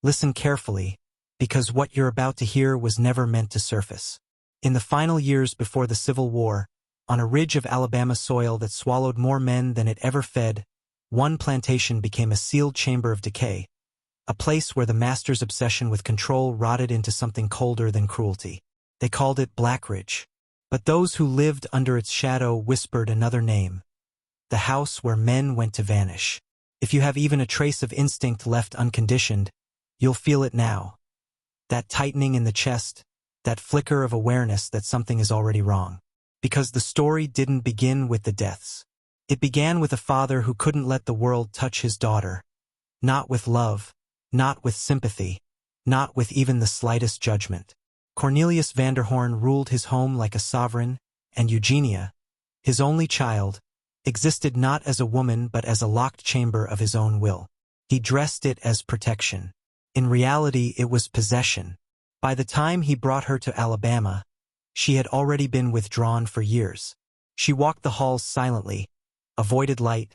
Listen carefully, because what you're about to hear was never meant to surface. In the final years before the Civil War, on a ridge of Alabama soil that swallowed more men than it ever fed, one plantation became a sealed chamber of decay, a place where the master's obsession with control rotted into something colder than cruelty. They called it Blackridge. But those who lived under its shadow whispered another name: the house where men went to vanish. If you have even a trace of instinct left unconditioned, you'll feel it now. That tightening in the chest, that flicker of awareness that something is already wrong. Because the story didn't begin with the deaths. It began with a father who couldn't let the world touch his daughter. Not with love, not with sympathy, not with even the slightest judgment. Cornelius Vanderhorn ruled his home like a sovereign, and Eugenia, his only child, existed not as a woman but as a locked chamber of his own will. He dressed it as protection. In reality, it was possession. By the time he brought her to Alabama, she had already been withdrawn for years. She walked the halls silently, avoided light,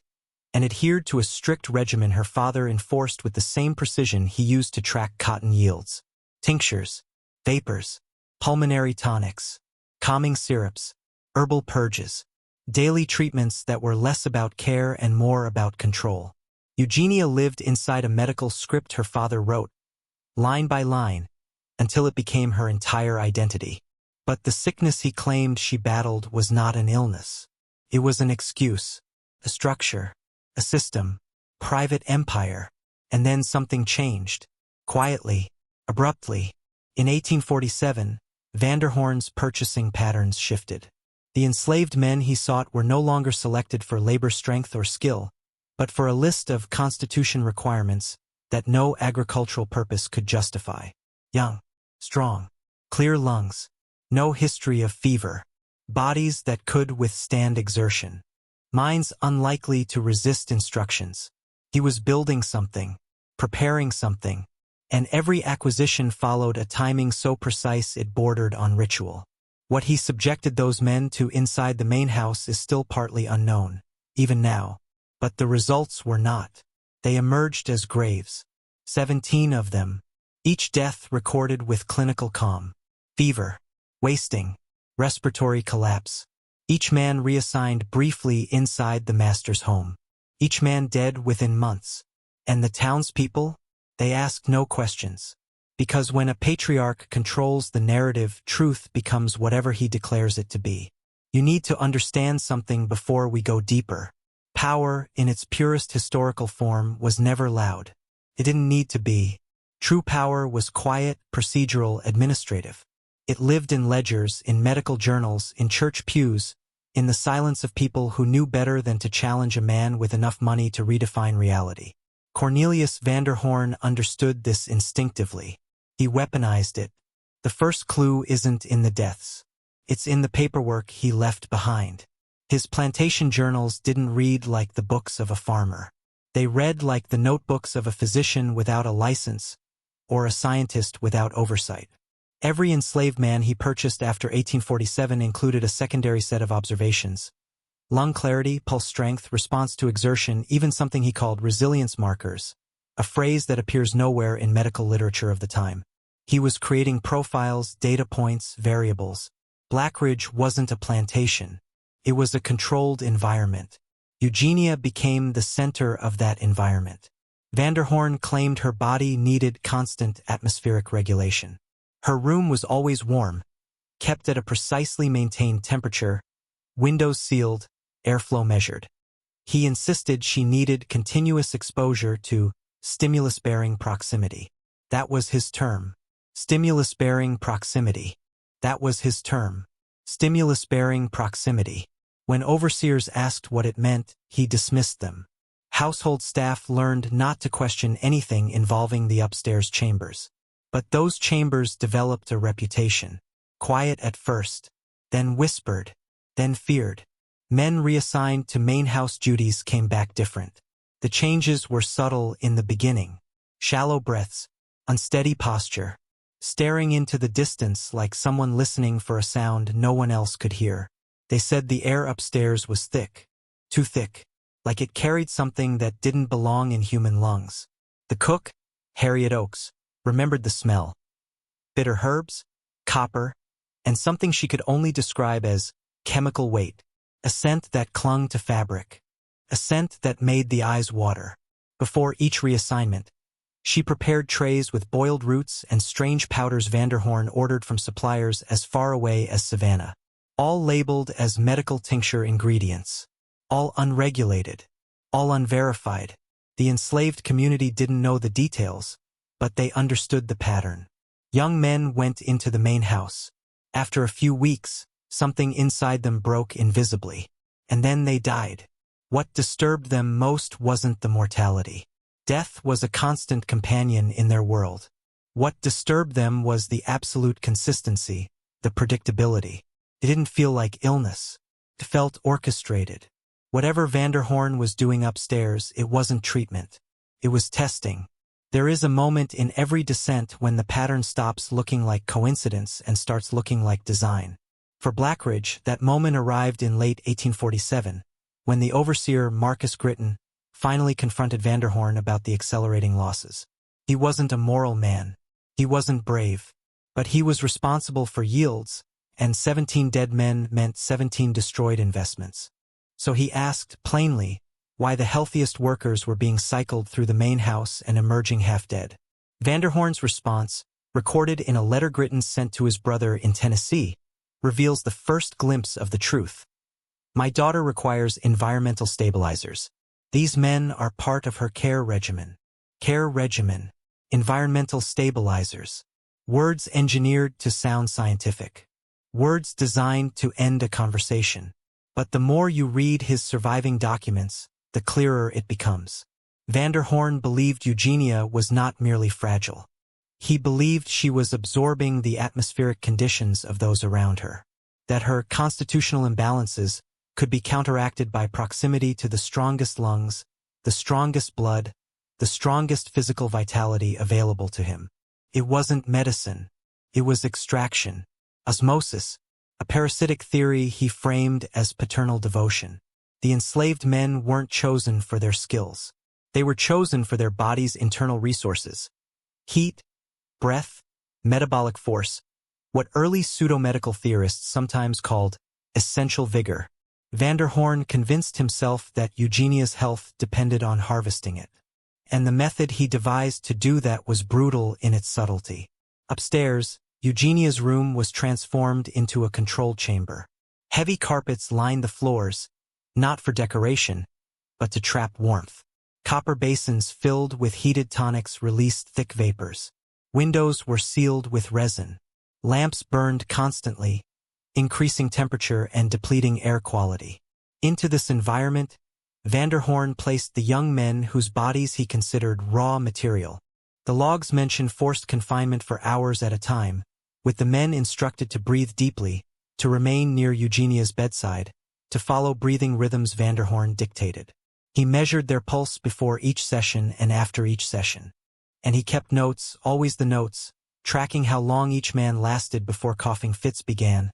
and adhered to a strict regimen her father enforced with the same precision he used to track cotton yields. Tinctures, vapors, pulmonary tonics, calming syrups, herbal purges, daily treatments that were less about care and more about control. Eugenia lived inside a medical script her father wrote, line by line, until it became her entire identity. But the sickness he claimed she battled was not an illness. It was an excuse, a structure, a system, private empire. And then something changed. Quietly, abruptly. In 1847, Vanderhorn's purchasing patterns shifted. The enslaved men he sought were no longer selected for labor strength or skill, but for a list of Constitution requirements that no agricultural purpose could justify. Young, strong, clear lungs, no history of fever, bodies that could withstand exertion, minds unlikely to resist instructions. He was building something, preparing something, and every acquisition followed a timing so precise it bordered on ritual. What he subjected those men to inside the main house is still partly unknown, even now. But the results were not. They emerged as graves. 17 of them, each death recorded with clinical calm. Fever, wasting, respiratory collapse. Each man reassigned briefly inside the master's home. Each man dead within months. And the townspeople? They asked no questions. Because when a patriarch controls the narrative, truth becomes whatever he declares it to be. You need to understand something before we go deeper. Power, in its purest historical form, was never loud. It didn't need to be. True power was quiet, procedural, administrative. It lived in ledgers, in medical journals, in church pews, in the silence of people who knew better than to challenge a man with enough money to redefine reality. Cornelius Vanderhorn understood this instinctively. He weaponized it. The first clue isn't in the deaths. It's in the paperwork he left behind. His plantation journals didn't read like the books of a farmer. They read like the notebooks of a physician without a license, or a scientist without oversight. Every enslaved man he purchased after 1847 included a secondary set of observations: lung clarity, pulse strength, response to exertion, even something he called resilience markers, a phrase that appears nowhere in medical literature of the time. He was creating profiles, data points, variables. Blackridge wasn't a plantation. It was a controlled environment. Eugenia became the center of that environment. Vanderhorn claimed her body needed constant atmospheric regulation. Her room was always warm, kept at a precisely maintained temperature, windows sealed, airflow measured. He insisted she needed continuous exposure to stimulus-bearing proximity. That was his term. Stimulus-bearing proximity. That was his term. Stimulus-bearing proximity. When overseers asked what it meant, he dismissed them. Household staff learned not to question anything involving the upstairs chambers. But those chambers developed a reputation. Quiet at first, then whispered, then feared. Men reassigned to main house duties came back different. The changes were subtle in the beginning. Shallow breaths, unsteady posture, staring into the distance like someone listening for a sound no one else could hear. They said the air upstairs was thick, too thick, like it carried something that didn't belong in human lungs. The cook, Harriet Oakes, remembered the smell. Bitter herbs, copper, and something she could only describe as chemical weight. A scent that clung to fabric. A scent that made the eyes water. Before each reassignment, she prepared trays with boiled roots and strange powders Vanderhorn ordered from suppliers as far away as Savannah. All labeled as medical tincture ingredients. All unregulated. All unverified. The enslaved community didn't know the details, but they understood the pattern. Young men went into the main house. After a few weeks, something inside them broke invisibly. And then they died. What disturbed them most wasn't the mortality. Death was a constant companion in their world. What disturbed them was the absolute consistency, the predictability. It didn't feel like illness. It felt orchestrated. Whatever Vanderhorn was doing upstairs, it wasn't treatment. It was testing. There is a moment in every descent when the pattern stops looking like coincidence and starts looking like design. For Blackridge, that moment arrived in late 1847, when the overseer Marcus Gritton finally confronted Vanderhorn about the accelerating losses. He wasn't a moral man. He wasn't brave. But he was responsible for yields, and 17 dead men meant 17 destroyed investments. So he asked, plainly, why the healthiest workers were being cycled through the main house and emerging half-dead. Vanderhorn's response, recorded in a letter Gritton sent to his brother in Tennessee, reveals the first glimpse of the truth. My daughter requires environmental stabilizers. These men are part of her care regimen. Care regimen. Environmental stabilizers. Words engineered to sound scientific. Words designed to end a conversation. But the more you read his surviving documents, the clearer it becomes. Vanderhorn believed Eugenia was not merely fragile. He believed she was absorbing the atmospheric conditions of those around her. That her constitutional imbalances could be counteracted by proximity to the strongest lungs, the strongest blood, the strongest physical vitality available to him. It wasn't medicine. It was extraction. Osmosis, a parasitic theory he framed as paternal devotion. The enslaved men weren't chosen for their skills. They were chosen for their body's internal resources. Heat, breath, metabolic force, what early pseudo-medical theorists sometimes called essential vigor. Vanderhorn convinced himself that Eugenia's health depended on harvesting it. And the method he devised to do that was brutal in its subtlety. Upstairs, Eugenia's room was transformed into a control chamber. Heavy carpets lined the floors, not for decoration, but to trap warmth. Copper basins filled with heated tonics released thick vapors. Windows were sealed with resin. Lamps burned constantly, increasing temperature and depleting air quality. Into this environment, Vanderhorn placed the young men whose bodies he considered raw material. The logs mention forced confinement for hours at a time, with the men instructed to breathe deeply, to remain near Eugenia's bedside, to follow breathing rhythms Vanderhorn dictated. He measured their pulse before each session and after each session. And he kept notes, always the notes, tracking how long each man lasted before coughing fits began,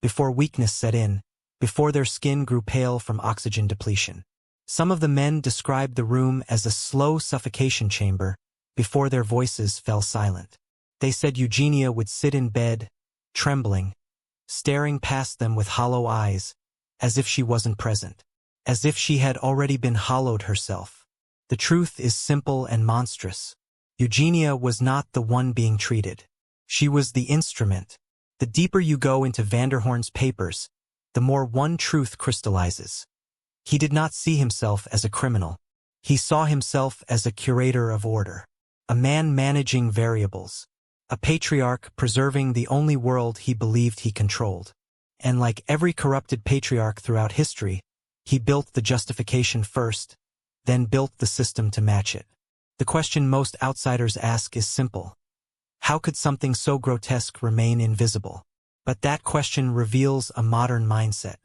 before weakness set in, before their skin grew pale from oxygen depletion. Some of the men described the room as a slow suffocation chamber, before their voices fell silent. They said Eugenia would sit in bed, trembling, staring past them with hollow eyes, as if she wasn't present, as if she had already been hollowed herself. The truth is simple and monstrous. Eugenia was not the one being treated. She was the instrument. The deeper you go into Vanderhorn's papers, the more one truth crystallizes. He did not see himself as a criminal. He saw himself as a curator of order, a man managing variables, a patriarch preserving the only world he believed he controlled. And like every corrupted patriarch throughout history, he built the justification first, then built the system to match it. The question most outsiders ask is simple. How could something so grotesque remain invisible? But that question reveals a modern mindset.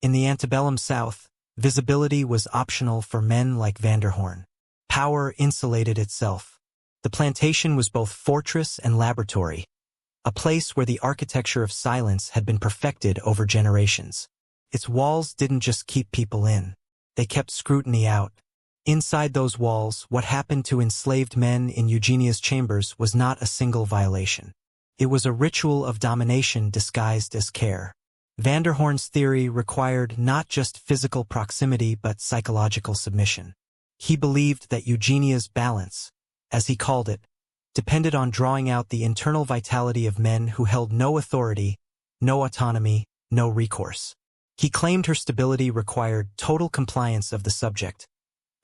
In the antebellum South, visibility was optional for men like Vanderhorn. Power insulated itself. The plantation was both fortress and laboratory, a place where the architecture of silence had been perfected over generations. Its walls didn't just keep people in. They kept scrutiny out. Inside those walls, what happened to enslaved men in Eugenia's chambers was not a single violation. It was a ritual of domination disguised as care. Vanderhorn's theory required not just physical proximity but psychological submission. He believed that Eugenia's balance, as he called it, depended on drawing out the internal vitality of men who held no authority, no autonomy, no recourse. He claimed her stability required total compliance of the subject,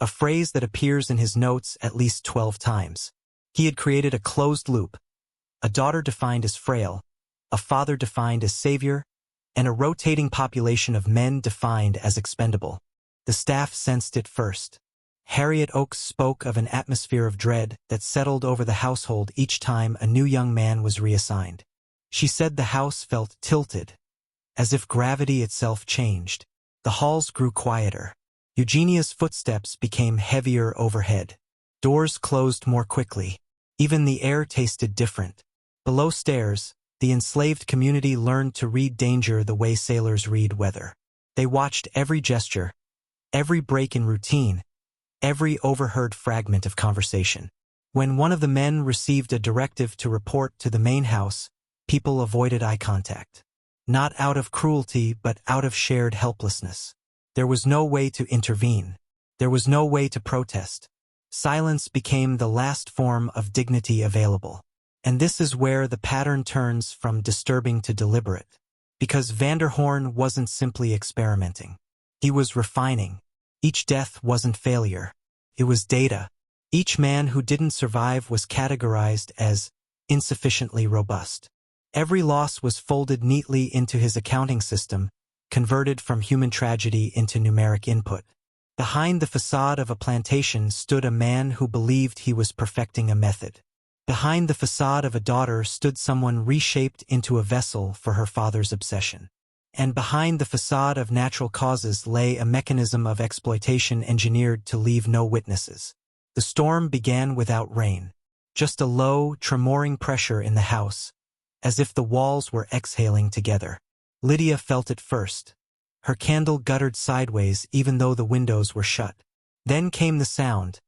a phrase that appears in his notes at least 12 times. He had created a closed loop, a daughter defined as frail, a father defined as savior, and a rotating population of men defined as expendable. The staff sensed it first. Harriet Oakes spoke of an atmosphere of dread that settled over the household each time a new young man was reassigned. She said the house felt tilted, as if gravity itself changed. The halls grew quieter. Eugenia's footsteps became heavier overhead. Doors closed more quickly. Even the air tasted different. Below stairs, the enslaved community learned to read danger the way sailors read weather. They watched every gesture, every break in routine, every overheard fragment of conversation. When one of the men received a directive to report to the main house, people avoided eye contact. Not out of cruelty, but out of shared helplessness. There was no way to intervene. There was no way to protest. Silence became the last form of dignity available. And this is where the pattern turns from disturbing to deliberate. Because Vanderhorn wasn't simply experimenting. He was refining. Each death wasn't failure. It was data. Each man who didn't survive was categorized as insufficiently robust. Every loss was folded neatly into his accounting system, converted from human tragedy into numeric input. Behind the facade of a plantation stood a man who believed he was perfecting a method. Behind the facade of a daughter stood someone reshaped into a vessel for her father's obsession. And behind the facade of natural causes lay a mechanism of exploitation engineered to leave no witnesses. The storm began without rain, just a low, tremoring pressure in the house, as if the walls were exhaling together. Lydia felt it first. Her candle guttered sideways even though the windows were shut. Then came the sound,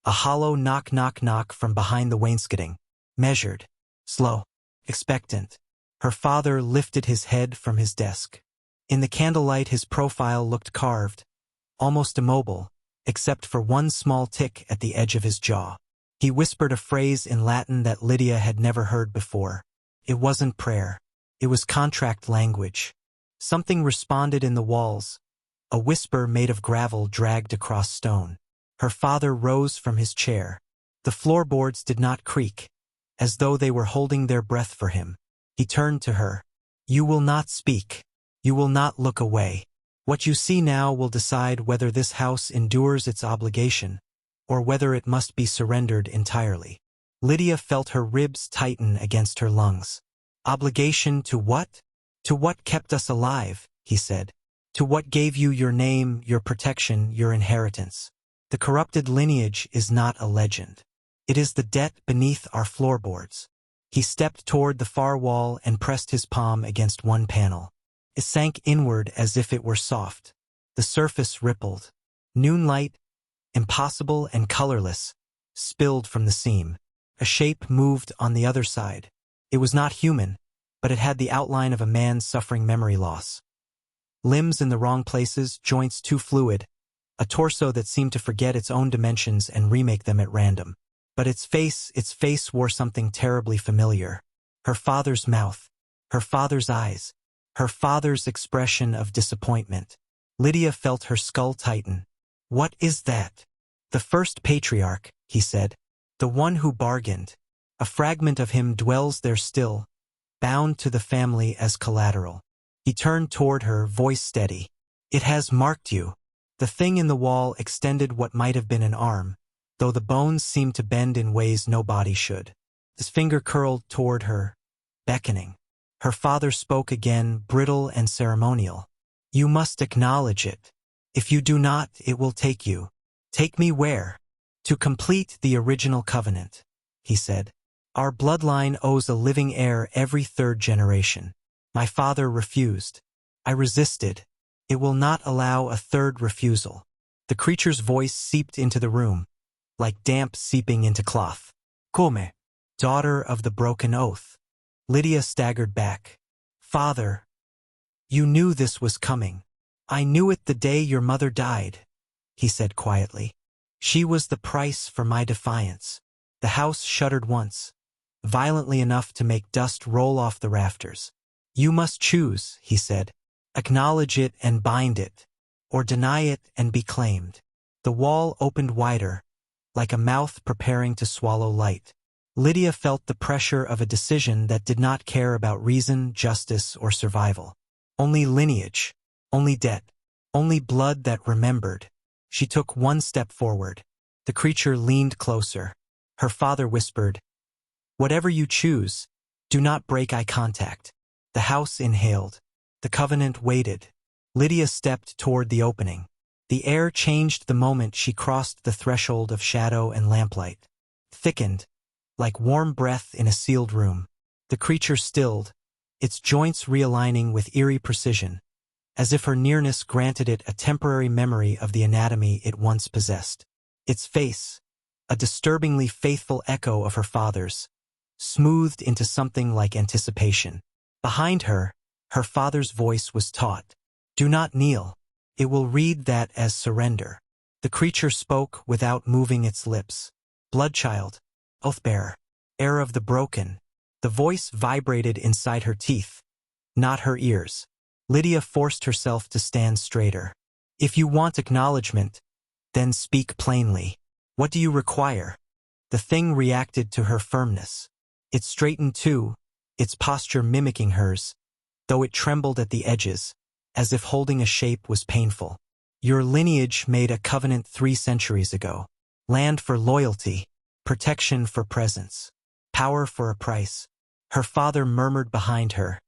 a hollow knock knock knock from behind the wainscoting, measured, slow, expectant. Her father lifted his head from his desk. In the candlelight his profile looked carved, almost immobile, except for one small tick at the edge of his jaw. He whispered a phrase in Latin that Lydia had never heard before. It wasn't prayer. It was contract language. Something responded in the walls, a whisper made of gravel dragged across stone. Her father rose from his chair. The floorboards did not creak, as though they were holding their breath for him. He turned to her. "You will not speak. You will not look away. What you see now will decide whether this house endures its obligation, or whether it must be surrendered entirely." Lydia felt her ribs tighten against her lungs. "Obligation to what?" "To what kept us alive," he said. "To what gave you your name, your protection, your inheritance. The corrupted lineage is not a legend. It is the debt beneath our floorboards." He stepped toward the far wall and pressed his palm against one panel. It sank inward as if it were soft. The surface rippled. Noonlight, impossible and colorless, spilled from the seam. A shape moved on the other side. It was not human, but it had the outline of a man suffering memory loss. Limbs in the wrong places, joints too fluid, a torso that seemed to forget its own dimensions and remake them at random. But its face wore something terribly familiar. Her father's mouth, her father's eyes, her father's expression of disappointment. Lydia felt her skull tighten. "What is that?" "The first patriarch," he said. "The one who bargained. A fragment of him dwells there still, bound to the family as collateral." He turned toward her, voice steady. "It has marked you." The thing in the wall extended what might have been an arm, though the bones seemed to bend in ways no body should. His finger curled toward her, beckoning. Her father spoke again, brittle and ceremonial. "You must acknowledge it. If you do not, it will take you." "Take me where?" "To complete the original covenant," he said. "Our bloodline owes a living heir every third generation. My father refused. I resisted. It will not allow a third refusal. The creature's voice seeped into the room, like damp seeping into cloth. Come, daughter of the broken oath. Lydia staggered back. Father, you knew this was coming. I knew it the day your mother died, he said quietly. She was the price for my defiance. The house shuddered once, violently enough to make dust roll off the rafters. You must choose, he said. Acknowledge it and bind it, or deny it and be claimed. The wall opened wider, like a mouth preparing to swallow light. Lydia felt the pressure of a decision that did not care about reason, justice, or survival. Only lineage, only debt, only blood that remembered. She took one step forward. The creature leaned closer. Her father whispered, "Whatever you choose, do not break eye contact." The house inhaled. The covenant waited. Lydia stepped toward the opening. The air changed the moment she crossed the threshold of shadow and lamplight. Thickened, like warm breath in a sealed room. The creature stilled, its joints realigning with eerie precision, as if her nearness granted it a temporary memory of the anatomy it once possessed. Its face, a disturbingly faithful echo of her father's, smoothed into something like anticipation. Behind her, her father's voice was taut. Do not kneel. It will read that as surrender. The creature spoke without moving its lips. Bloodchild, oathbearer, heir of the broken. The voice vibrated inside her teeth, not her ears. Lydia forced herself to stand straighter. If you want acknowledgement, then speak plainly. What do you require? The thing reacted to her firmness. It straightened too, its posture mimicking hers, though it trembled at the edges, as if holding a shape was painful. Your lineage made a covenant 3 centuries ago. Land for loyalty, protection for presence, power for a price. Her father murmured behind her,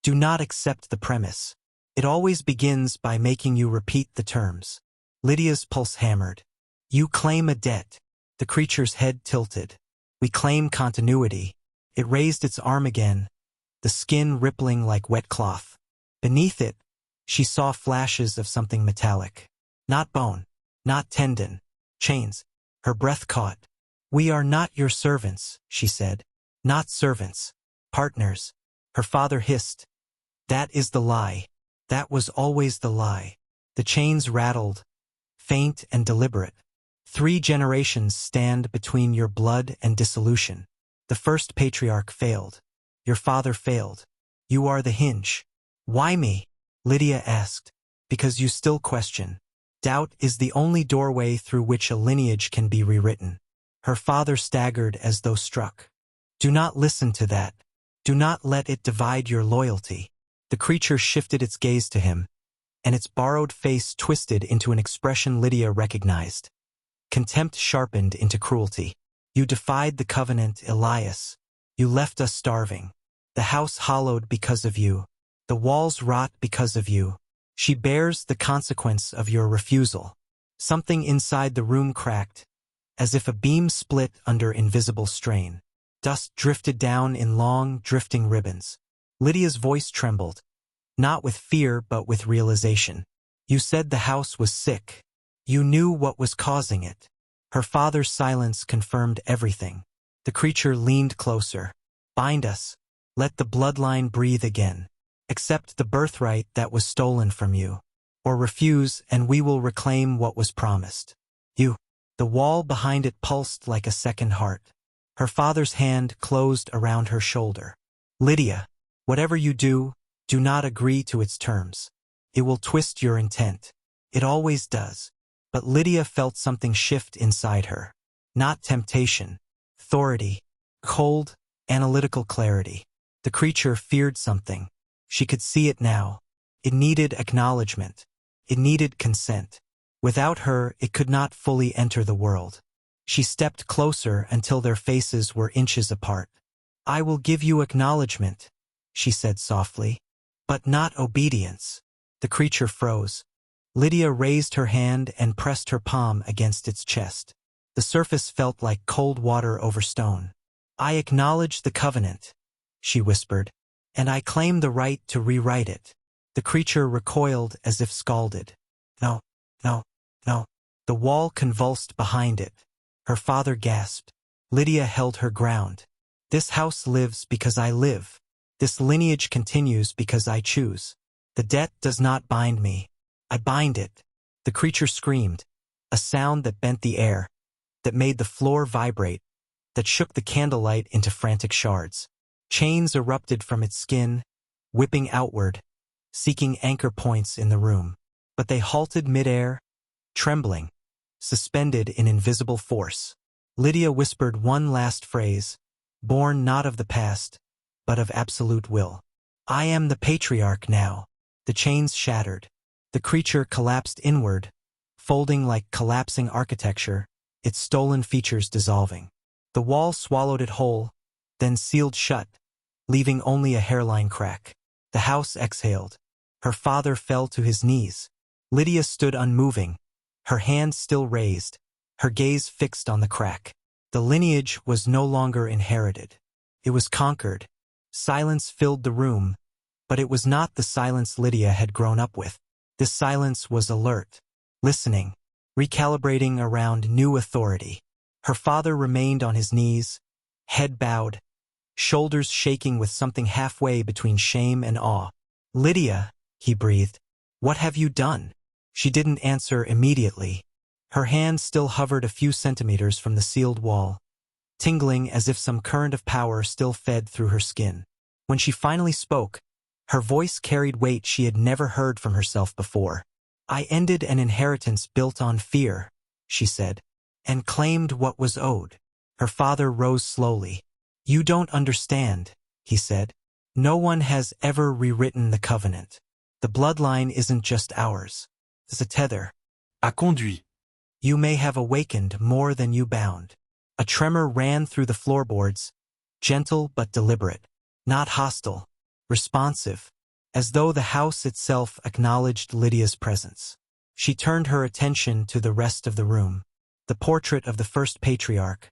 "Do not accept the premise. It always begins by making you repeat the terms." Lydia's pulse hammered. You claim a debt. The creature's head tilted. We claim continuity. It raised its arm again, the skin rippling like wet cloth. Beneath it, she saw flashes of something metallic. Not bone, not tendon, chains. Her breath caught. We are not your servants, she said. Not servants, partners. Her father hissed. That is the lie. That was always the lie. The chains rattled, faint and deliberate. 3 generations stand between your blood and dissolution. The first patriarch failed. Your father failed. You are the hinge. Why me? Lydia asked. Because you still question. Doubt is the only doorway through which a lineage can be rewritten. Her father staggered as though struck. Do not listen to that. Do not let it divide your loyalty. The creature shifted its gaze to him, and its borrowed face twisted into an expression Lydia recognized. Contempt sharpened into cruelty. You defied the covenant, Elias. You left us starving. The house hollowed because of you. The walls rot because of you. She bears the consequence of your refusal. Something inside the room cracked, as if a beam split under invisible strain. Dust drifted down in long, drifting ribbons. Lydia's voice trembled, not with fear but with realization. You said the house was sick. You knew what was causing it. Her father's silence confirmed everything. The creature leaned closer. Bind us. Let the bloodline breathe again. Accept the birthright that was stolen from you. Or refuse and we will reclaim what was promised. You. The wall behind it pulsed like a second heart. Her father's hand closed around her shoulder. Lydia, whatever you do, do not agree to its terms. It will twist your intent. It always does. But Lydia felt something shift inside her. Not temptation. Authority. Cold, analytical clarity. The creature feared something. She could see it now. It needed acknowledgement. It needed consent. Without her, it could not fully enter the world. She stepped closer until their faces were inches apart. I will give you acknowledgement, she said softly, but not obedience. The creature froze. Lydia raised her hand and pressed her palm against its chest. The surface felt like cold water over stone. I acknowledge the covenant, she whispered, and I claim the right to rewrite it. The creature recoiled as if scalded. No, no, No. The wall convulsed behind it. Her father gasped. Lydia held her ground. This house lives because I live. This lineage continues because I choose. The debt does not bind me. I bind it. The creature screamed, a sound that bent the air, that made the floor vibrate, that shook the candlelight into frantic shards. Chains erupted from its skin, whipping outward, seeking anchor points in the room. But they halted midair, trembling, suspended in invisible force. Lydia whispered one last phrase, born not of the past, but of absolute will. I am the patriarch now. The chains shattered. The creature collapsed inward, folding like collapsing architecture, its stolen features dissolving. The wall swallowed it whole, then sealed shut, leaving only a hairline crack. The house exhaled. Her father fell to his knees. Lydia stood unmoving, her hands still raised, her gaze fixed on the crack. The lineage was no longer inherited. It was conquered. Silence filled the room, but it was not the silence Lydia had grown up with. This silence was alert, listening, recalibrating around new authority. Her father remained on his knees, head bowed, shoulders shaking with something halfway between shame and awe. Lydia, he breathed, what have you done? She didn't answer immediately. Her hand still hovered a few centimeters from the sealed wall, tingling as if some current of power still fed through her skin. When she finally spoke, her voice carried weight she had never heard from herself before. I ended an inheritance built on fear, she said, and claimed what was owed. Her father rose slowly. You don't understand, he said. No one has ever rewritten the covenant. The bloodline isn't just ours. It's a tether. A conduit. You may have awakened more than you bound. A tremor ran through the floorboards, gentle but deliberate, not hostile, responsive, as though the house itself acknowledged Lydia's presence. She turned her attention to the rest of the room. The portrait of the first patriarch,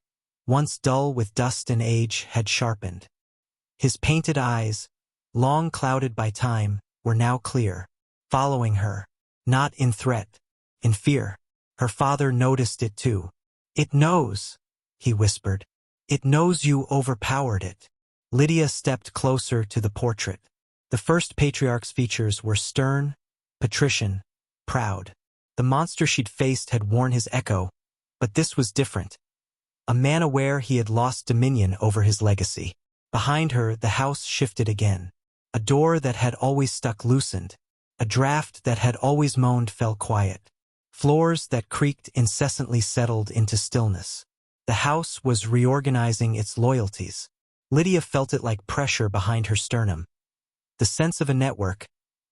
once dull with dust and age, had sharpened. His painted eyes, long clouded by time, were now clear, following her, not in threat, in fear. Her father noticed it too. It knows, he whispered. It knows you overpowered it. Lydia stepped closer to the portrait. The first patriarch's features were stern, patrician, proud. The monster she'd faced had worn his echo, but this was different. A man aware he had lost dominion over his legacy. Behind her, the house shifted again. A door that had always stuck loosened. A draft that had always moaned fell quiet. Floors that creaked incessantly settled into stillness. The house was reorganizing its loyalties. Lydia felt it like pressure behind her sternum. The sense of a network,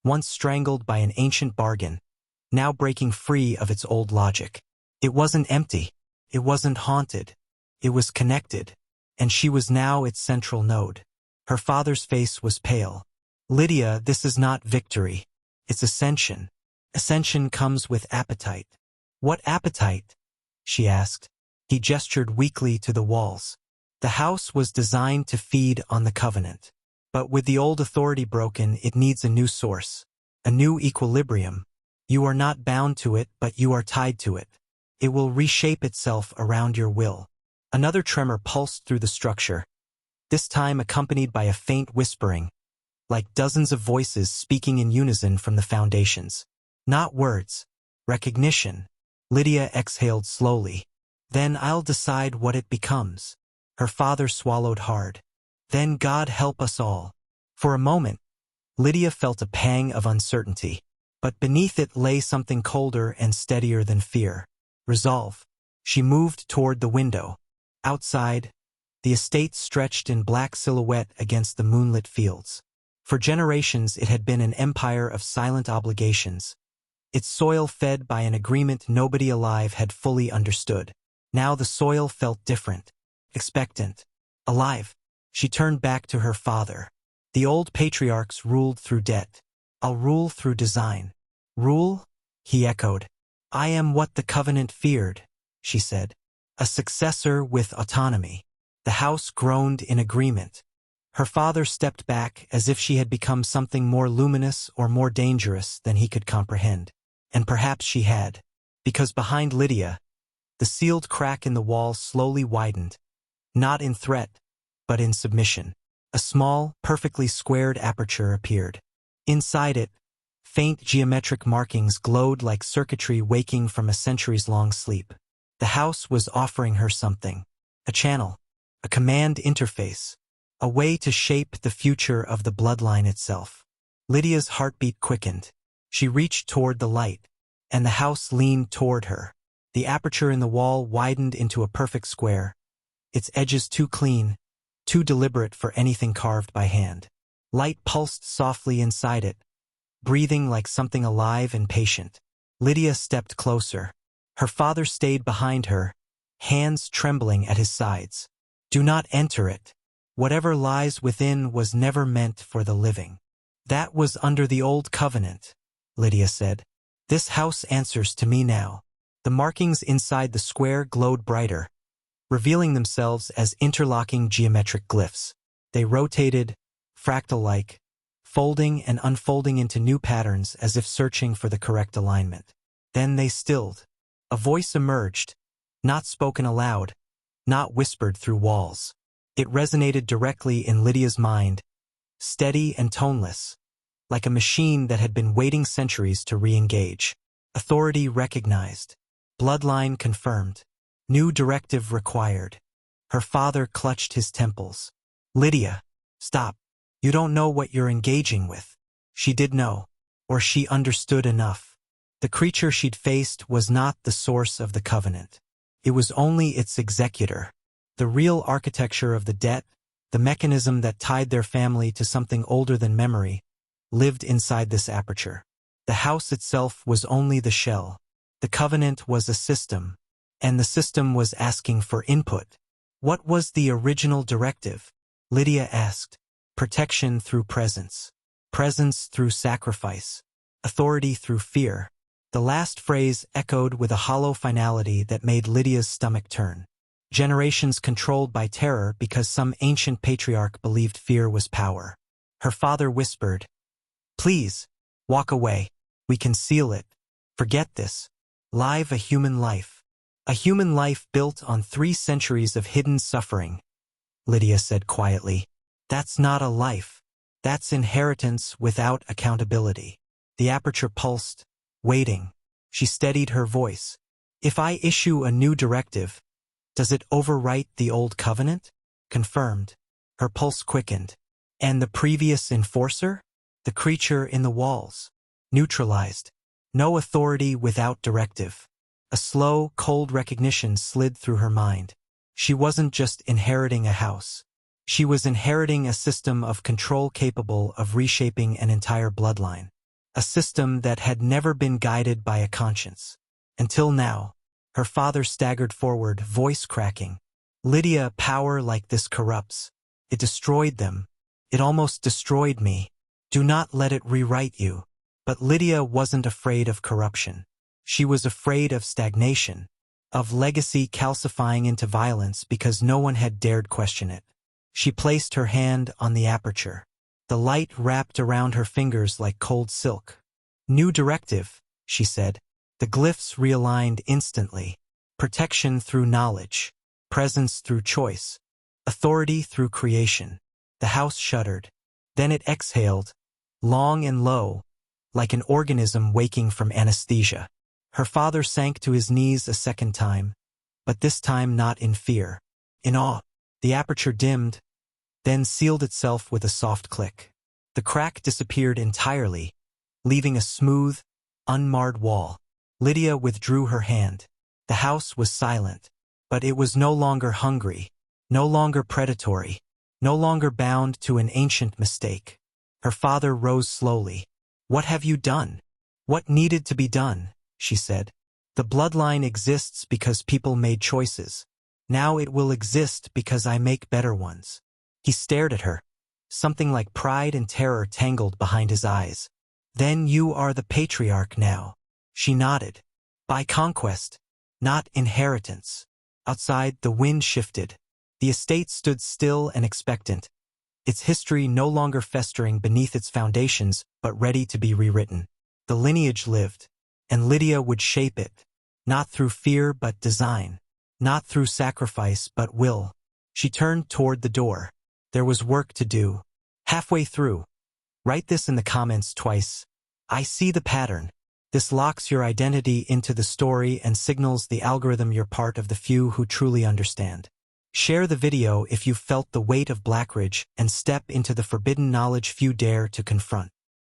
once strangled by an ancient bargain, now breaking free of its old logic. It wasn't empty. It wasn't haunted. It was connected, and she was now its central node. Her father's face was pale. Lydia, this is not victory. It's ascension. Ascension comes with appetite. What appetite? She asked. He gestured weakly to the walls. The house was designed to feed on the covenant. But with the old authority broken, it needs a new source, a new equilibrium. You are not bound to it, but you are tied to it. It will reshape itself around your will. Another tremor pulsed through the structure, this time accompanied by a faint whispering, like dozens of voices speaking in unison from the foundations. Not words. Recognition. Lydia exhaled slowly. Then I'll decide what it becomes. Her father swallowed hard. Then God help us all. For a moment, Lydia felt a pang of uncertainty, but beneath it lay something colder and steadier than fear. Resolve. She moved toward the window. Outside, the estate stretched in black silhouette against the moonlit fields. For generations it had been an empire of silent obligations, its soil fed by an agreement nobody alive had fully understood. Now the soil felt different, expectant, alive. She turned back to her father. The old patriarchs ruled through debt. I'll rule through design. Rule? He echoed. I am what the covenant feared, she said. A successor with autonomy. The house groaned in agreement. Her father stepped back as if she had become something more luminous or more dangerous than he could comprehend. And perhaps she had. Because behind Lydia, the sealed crack in the wall slowly widened, not in threat, but in submission. A small, perfectly squared aperture appeared. Inside it, faint geometric markings glowed like circuitry waking from a centuries-long sleep. The house was offering her something. A channel, a command interface, a way to shape the future of the bloodline itself. Lydia's heartbeat quickened. She reached toward the light, and the house leaned toward her. The aperture in the wall widened into a perfect square, its edges too clean, too deliberate for anything carved by hand. Light pulsed softly inside it, breathing like something alive and patient. Lydia stepped closer. Her father stayed behind her, hands trembling at his sides. Do not enter it. Whatever lies within was never meant for the living. That was under the old covenant, Lydia said. This house answers to me now. The markings inside the square glowed brighter, revealing themselves as interlocking geometric glyphs. They rotated, fractal-like, folding and unfolding into new patterns as if searching for the correct alignment. Then they stilled. A voice emerged, not spoken aloud, not whispered through walls. It resonated directly in Lydia's mind, steady and toneless, like a machine that had been waiting centuries to re-engage. Authority recognized. Bloodline confirmed. New directive required. Her father clutched his temples. Lydia, stop. You don't know what you're engaging with. She did know, or she understood enough. The creature she'd faced was not the source of the covenant. It was only its executor. The real architecture of the debt, the mechanism that tied their family to something older than memory, lived inside this aperture. The house itself was only the shell. The covenant was a system, and the system was asking for input. What was the original directive? Lydia asked. Protection through presence. Presence through sacrifice. Authority through fear. The last phrase echoed with a hollow finality that made Lydia's stomach turn. Generations controlled by terror because some ancient patriarch believed fear was power. Her father whispered, "Please, walk away. We can seal it. Forget this. Live a human life. A human life built on 3 centuries of hidden suffering," Lydia said quietly. "That's not a life. That's inheritance without accountability." The aperture pulsed, waiting. She steadied her voice. "If I issue a new directive, does it overwrite the old covenant?" Confirmed. Her pulse quickened. And the previous enforcer? The creature in the walls. Neutralized. No authority without directive. A slow, cold recognition slid through her mind. She wasn't just inheriting a house. She was inheriting a system of control capable of reshaping an entire bloodline. A system that had never been guided by a conscience. Until now. Her father staggered forward, voice cracking. "Lydia, power like this corrupts. It destroyed them. It almost destroyed me. Do not let it rewrite you." But Lydia wasn't afraid of corruption. She was afraid of stagnation, of legacy calcifying into violence because no one had dared question it. She placed her hand on the aperture. The light wrapped around her fingers like cold silk. "New directive," she said. The glyphs realigned instantly. Protection through knowledge. Presence through choice. Authority through creation. The house shuddered. Then it exhaled, long and low, like an organism waking from anesthesia. Her father sank to his knees a second time, but this time not in fear, in awe. The aperture dimmed, then sealed itself with a soft click. The crack disappeared entirely, leaving a smooth, unmarred wall. Lydia withdrew her hand. The house was silent, but it was no longer hungry, no longer predatory, no longer bound to an ancient mistake. Her father rose slowly. "What have you done?" "What needed to be done," she said. "The bloodline exists because people made choices. Now it will exist because I make better ones." He stared at her, something like pride and terror tangled behind his eyes. "Then you are the patriarch now." She nodded. "By conquest, not inheritance." Outside, the wind shifted. The estate stood still and expectant, its history no longer festering beneath its foundations, but ready to be rewritten. The lineage lived, and Lydia would shape it, Not through fear but design. Not through sacrifice but will. She turned toward the door. There was work to do. Halfway through. Write this in the comments twice. I see the pattern. This locks your identity into the story and signals the algorithm you're part of the few who truly understand. Share the video if you've felt the weight of Blackridge and step into the forbidden knowledge few dare to confront.